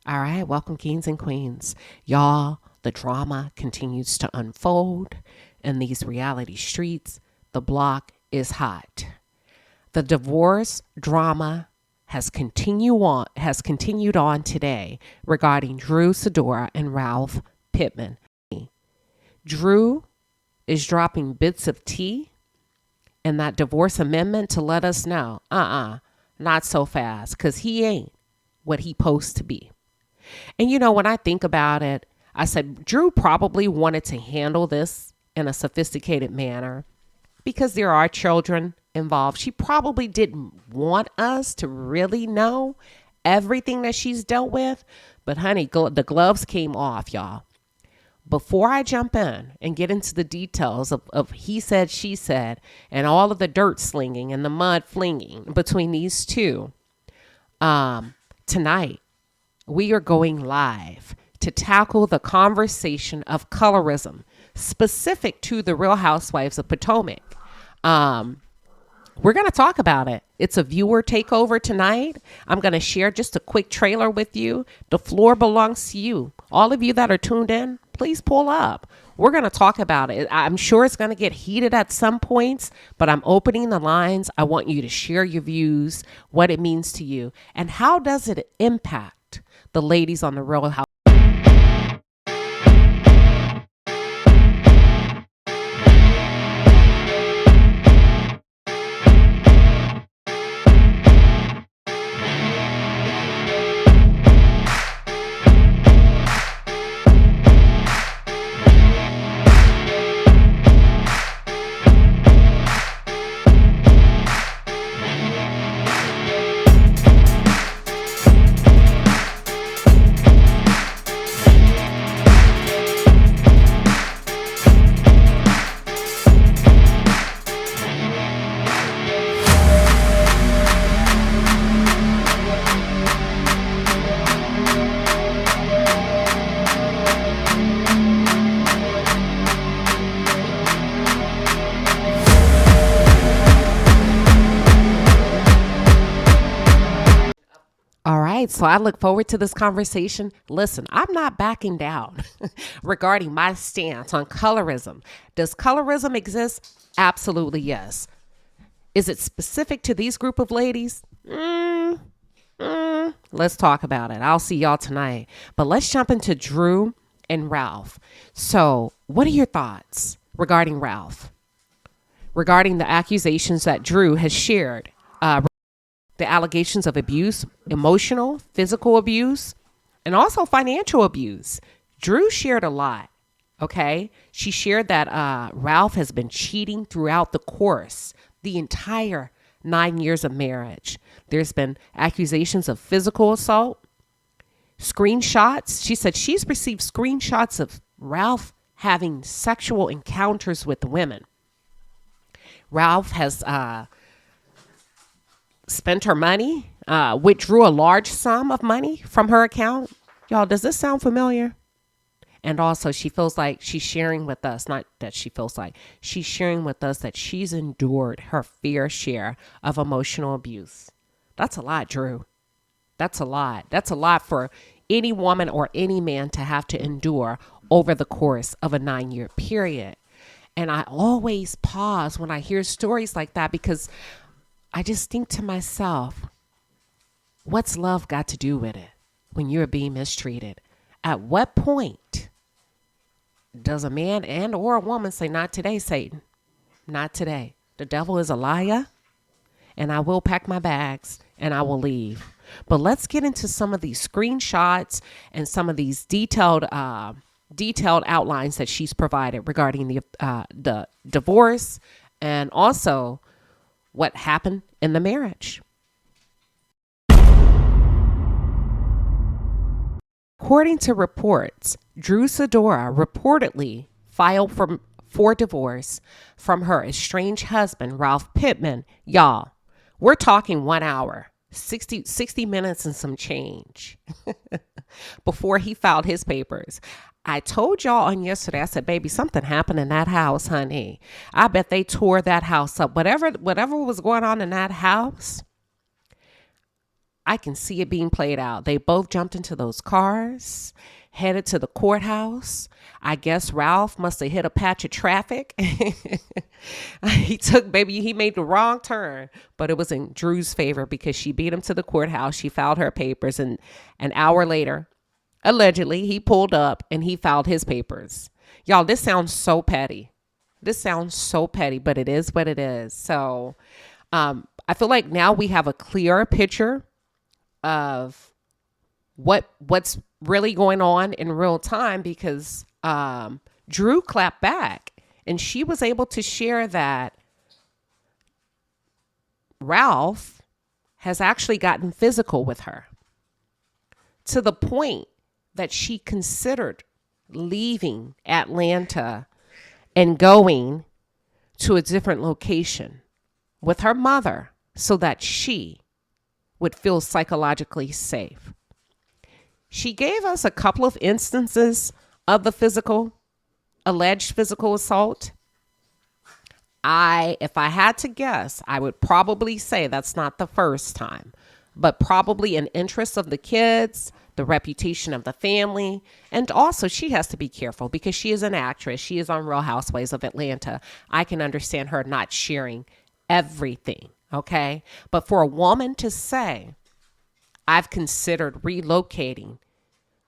All right, welcome, kings and queens. Y'all, the drama continues to unfold in these reality streets. The block is hot. The divorce drama has continued on today regarding Drew Sidora and Ralph Pittman. Drew is dropping bits of tea in that divorce amendment to let us know, not so fast, because he ain't what he supposed to be. And when I think about it, I said Drew probably wanted to handle this in a sophisticated manner because there are children involved. She probably didn't want us to really know everything that she's dealt with. But honey, the gloves came off, y'all. Before I jump in and get into the details of he said, she said, and all of the dirt slinging and the mud flinging between these two, tonight, we are going live to tackle the conversation of colorism specific to the Real Housewives of Potomac. We're going to talk about it. It's a viewer takeover tonight. I'm going to share just a quick trailer with you. The floor belongs to you. All of you that are tuned in, please pull up. We're going to talk about it. I'm sure it's going to get heated at some points, but I'm opening the lines. I want you to share your views, what it means to you, and how does it impact the ladies on the Real House. All right, so I look forward to this conversation. Listen, I'm not backing down regarding my stance on colorism. Does colorism exist? Absolutely, yes. Is it specific to these group of ladies? Let's talk about it. I'll see y'all tonight. But let's jump into Drew and Ralph. So, what are your thoughts regarding Ralph? Regarding the accusations that Drew has shared? The allegations of abuse, emotional, physical abuse, and also financial abuse. Drew shared a lot. Okay. She shared that Ralph has been cheating throughout the entire 9 years of marriage. There's been accusations of physical assault, screenshots. She said she's received screenshots of Ralph having sexual encounters with women. Ralph has spent her money, withdrew a large sum of money from her account. Y'all, does this sound familiar? And also, she feels like she's sharing with us, not that she feels like, she's sharing with us that she's endured her fair share of emotional abuse. That's a lot, Drew. That's a lot. That's a lot for any woman or any man to have to endure over the course of a 9-year period. And I always pause when I hear stories like that because I just think to myself, what's love got to do with it when you're being mistreated? At what point does a man and or a woman say, not today, Satan, not today. The devil is a liar and I will pack my bags and I will leave. But let's get into some of these screenshots and some of these detailed outlines that she's provided regarding the divorce and also what happened in the marriage. According to reports, Drew Sidora reportedly filed for divorce from her estranged husband, Ralph Pittman. Y'all, we're talking 1 hour, 60 minutes and some change before he filed his papers. I told y'all on yesterday, I said, baby, something happened in that house, honey. I bet they tore that house up. Whatever was going on in that house, I can see it being played out. They both jumped into those cars, headed to the courthouse. I guess Ralph must have hit a patch of traffic. He made the wrong turn, but it was in Drew's favor because she beat him to the courthouse. She filed her papers, and an hour later, allegedly, he pulled up and he filed his papers. Y'all, this sounds so petty. But it is what it is. So I feel like now we have a clearer picture of what's really going on in real time, because Drew clapped back and she was able to share that Ralph has actually gotten physical with her to the point that she considered leaving Atlanta and going to a different location with her mother so that she would feel psychologically safe. She gave us a couple of instances of the alleged physical assault. If I had to guess, I would probably say that's not the first time, but probably in interest of the kids, the reputation of the family. And also she has to be careful because she is an actress. She is on Real Housewives of Atlanta. I can understand her not sharing everything. Okay. But for a woman to say, I've considered relocating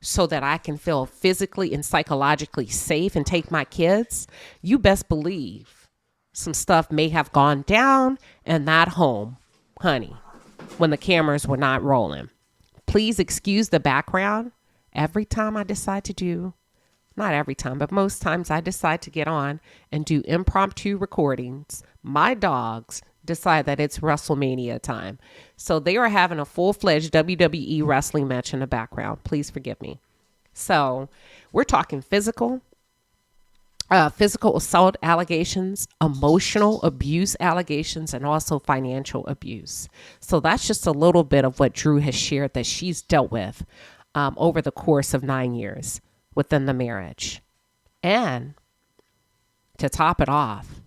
so that I can feel physically and psychologically safe and take my kids, you best believe some stuff may have gone down in that home, honey, when the cameras were not rolling. Please excuse the background. Every time I decide to do, not every time, but most times I decide to get on and do impromptu recordings, my dogs decide that it's WrestleMania time. So they are having a full-fledged WWE wrestling match in the background. Please forgive me. So we're talking physical assault allegations, emotional abuse allegations, and also financial abuse. So that's just a little bit of what Drew has shared that she's dealt with over the course of 9 years within the marriage. And to top it off,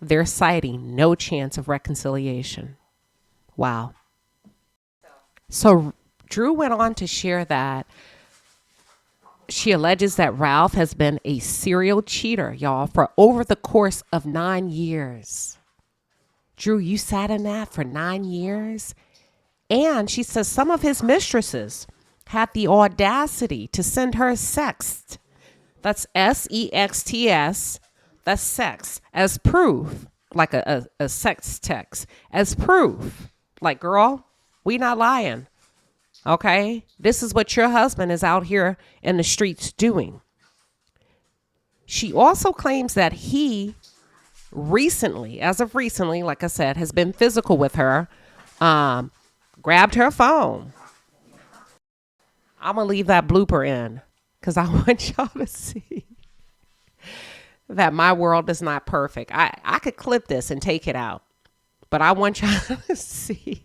they're citing no chance of reconciliation. Wow. So Drew went on to share that she alleges that Ralph has been a serial cheater, y'all, for over the course of 9 years. Drew, you sat in that for 9 years? And she says some of his mistresses had the audacity to send her sext. That's SEXTS. That's sex as proof, like a sex text as proof. Like, girl, we not lying. Okay, this is what your husband is out here in the streets doing. She also claims that he as of recently, like I said, has been physical with her, grabbed her phone. I'm going to leave that blooper in because I want y'all to see that my world is not perfect. I could clip this and take it out, but I want y'all to see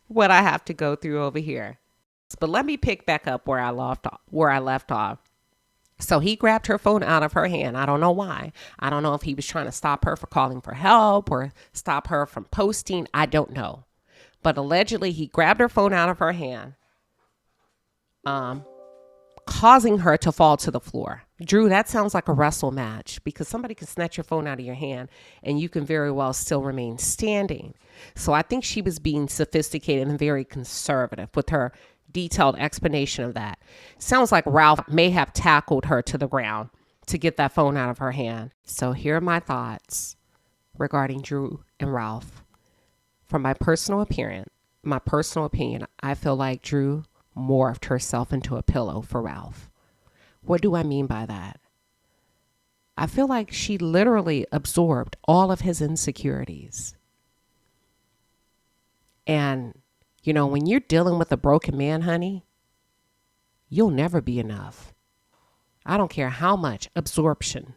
what I have to go through over here. But let me pick back up where I left off. So he grabbed her phone out of her hand. I don't know why. I don't know if he was trying to stop her from calling for help or stop her from posting. I don't know. But allegedly he grabbed her phone out of her hand, causing her to fall to the floor. Drew, that sounds like a wrestle match because somebody can snatch your phone out of your hand and you can very well still remain standing. So I think she was being sophisticated and very conservative with her detailed explanation of that. Sounds like Ralph may have tackled her to the ground to get that phone out of her hand. So here are my thoughts regarding Drew and Ralph. From my personal opinion, I feel like Drew morphed herself into a pillow for Ralph. What do I mean by that? I feel like she literally absorbed all of his insecurities. And, you know, when you're dealing with a broken man, honey, you'll never be enough. I don't care how much absorption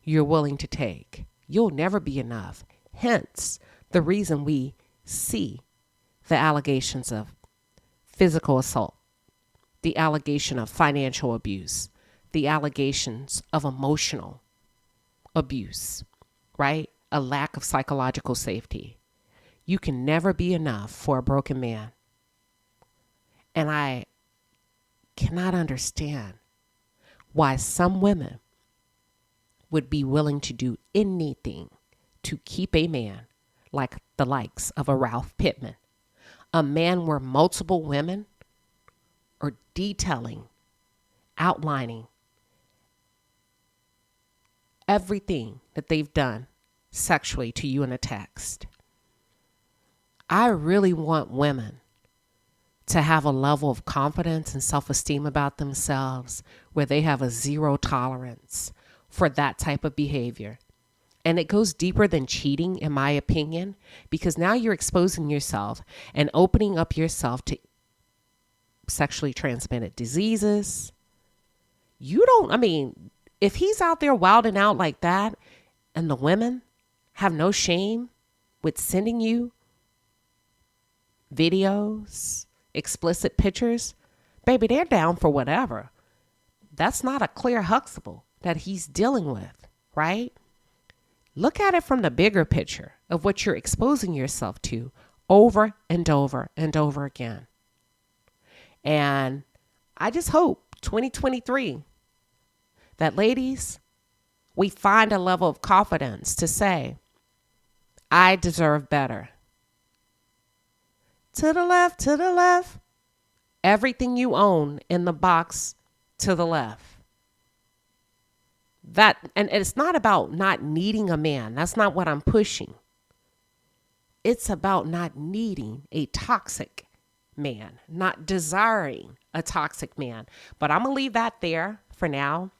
you're willing to take. You'll never be enough. Hence, the reason we see the allegations of physical assault, the allegation of financial abuse, the allegations of emotional abuse, right? A lack of psychological safety. You can never be enough for a broken man. And I cannot understand why some women would be willing to do anything to keep a man like the likes of a Ralph Pittman, a man where multiple women are detailing, outlining everything that they've done sexually to you in a text. I really want women to have a level of confidence and self-esteem about themselves where they have a zero tolerance for that type of behavior. And it goes deeper than cheating, in my opinion, because now you're exposing yourself and opening up yourself to sexually transmitted diseases. If he's out there wilding out like that and the women have no shame with sending you videos, explicit pictures, baby, they're down for whatever. That's not a Claire Huxtable that he's dealing with, right? Look at it from the bigger picture of what you're exposing yourself to over and over and over again. And I just hope 2023 that, ladies, we find a level of confidence to say, I deserve better. To the left, to the left. Everything you own in the box to the left. And it's not about not needing a man. That's not what I'm pushing. It's about not needing a toxic man, not desiring a toxic man. But I'm going to leave that there for now.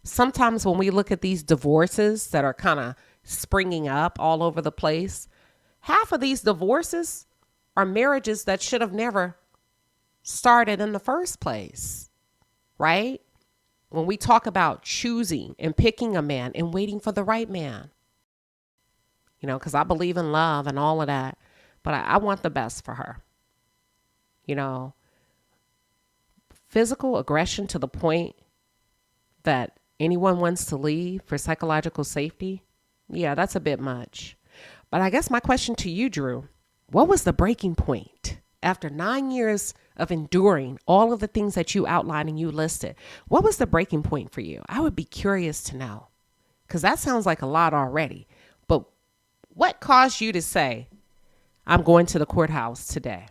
Sometimes when we look at these divorces that are kind of springing up all over the place, half of these divorces are marriages that should have never started in the first place, right? When we talk about choosing and picking a man and waiting for the right man, because I believe in love and all of that, but I want the best for her. Physical aggression to the point that anyone wants to leave for psychological safety, yeah, that's a bit much. But I guess my question to you, Drew, what was the breaking point? After 9 years of enduring all of the things that you outlined and you listed, what was the breaking point for you? I would be curious to know, because that sounds like a lot already. But what caused you to say, I'm going to the courthouse today?